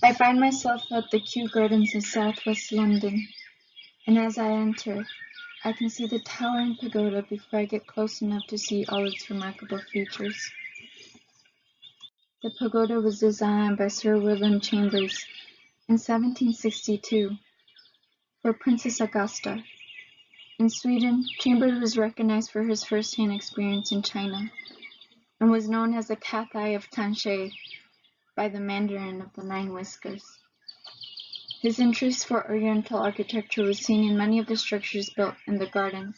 I find myself at the Kew Gardens in southwest London, and as I enter, I can see the towering pagoda before I get close enough to see all its remarkable features. The pagoda was designed by Sir William Chambers in 1762 for Princess Augusta. In Sweden, Chambers was recognized for his first-hand experience in China and was known as the Cathay of Tangshan by the Mandarin of the Nine Whiskers. His interest for Oriental architecture was seen in many of the structures built in the gardens,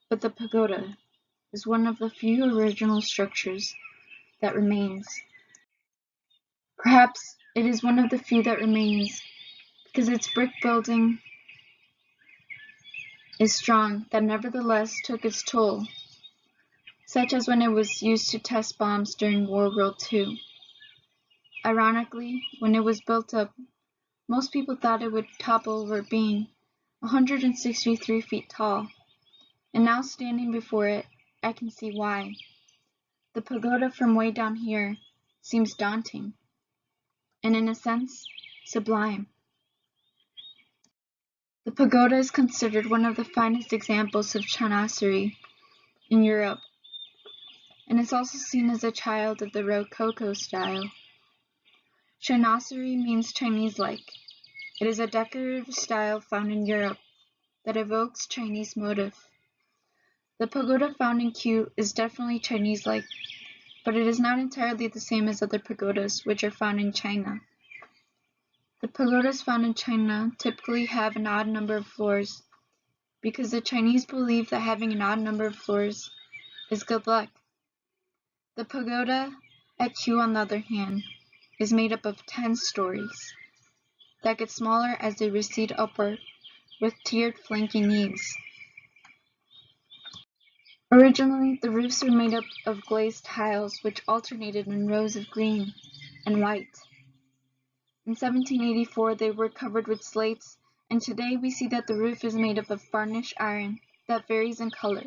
but the pagoda is one of the few original structures that remains. Perhaps it is one of the few that remains because its brick building is strong that nevertheless took its toll, such as when it was used to test bombs during World War II. Ironically, when it was built up, most people thought it would topple over being 163 feet tall, and now standing before it, I can see why. The pagoda from way down here seems daunting, and in a sense, sublime. The pagoda is considered one of the finest examples of chancery in Europe, and is also seen as a child of the Rococo style. Chancery means Chinese-like. It is a decorative style found in Europe that evokes Chinese motif. The pagoda found in Kew is definitely Chinese-like, but it is not entirely the same as other pagodas which are found in China. The pagodas found in China typically have an odd number of floors because the Chinese believe that having an odd number of floors is good luck. The pagoda at Kew, on the other hand, is made up of 10 stories that get smaller as they recede upward with tiered flanking eaves. Originally, the roofs were made up of glazed tiles which alternated in rows of green and white. In 1784, they were covered with slates, and today we see that the roof is made up of varnished iron that varies in color.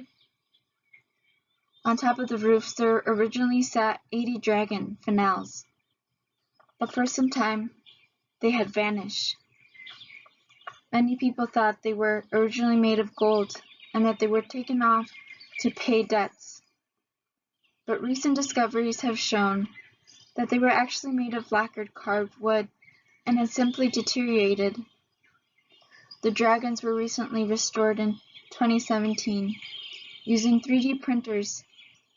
On top of the roofs, there originally sat 80 dragon fanals, but for some time, they had vanished. Many people thought they were originally made of gold and that they were taken off to pay debts. But recent discoveries have shown that they were actually made of lacquered carved wood and had simply deteriorated. The dragons were recently restored in 2017 using 3D printers,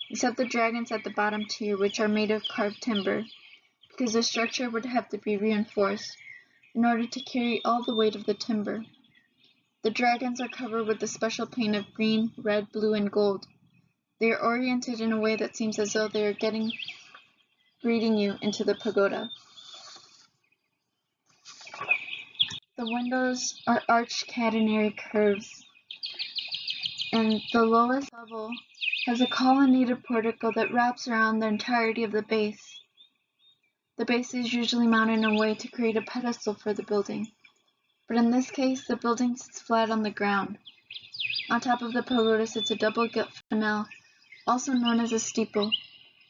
except the dragons at the bottom tier, which are made of carved timber, because the structure would have to be reinforced in order to carry all the weight of the timber. The dragons are covered with a special paint of green, red, blue, and gold. They are oriented in a way that seems as though they are greeting you into the pagoda. The windows are arched catenary curves, and the lowest level has a colonnaded portico that wraps around the entirety of the base. The base is usually mounted in a way to create a pedestal for the building, but in this case, the building sits flat on the ground. On top of the pagoda sits a double-gilt fanal, also known as a steeple,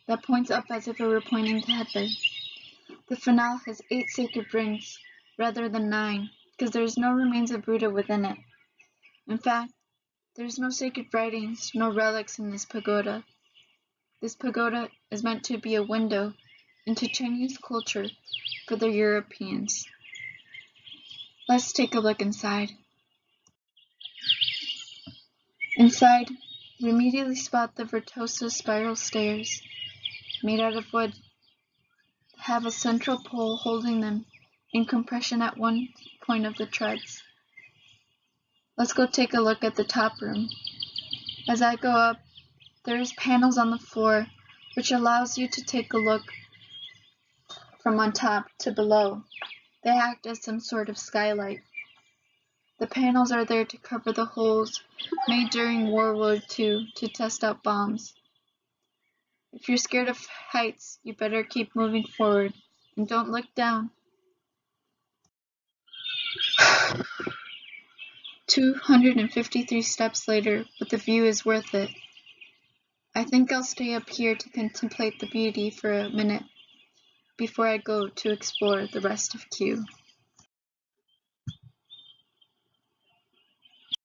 that points up as if it were pointing to heaven. The fanal has 8 sacred rings, rather than 9, because there is no remains of Buddha within it. In fact, there is no sacred writings, no relics in this pagoda. This pagoda is meant to be a window into Chinese culture for the Europeans. Let's take a look inside. Inside, we immediately spot the Virtuoso spiral stairs, made out of wood, have a central pole holding them in compression at one point of the treads. Let's go take a look at the top room. As I go up, there's panels on the floor, which allows you to take a look from on top to below. They act as some sort of skylight. The panels are there to cover the holes made during World War II to test out bombs. If you're scared of heights, you better keep moving forward and don't look down. 253 steps later, but the view is worth it. I think I'll stay up here to contemplate the beauty for a minute. before I go to explore the rest of Kew.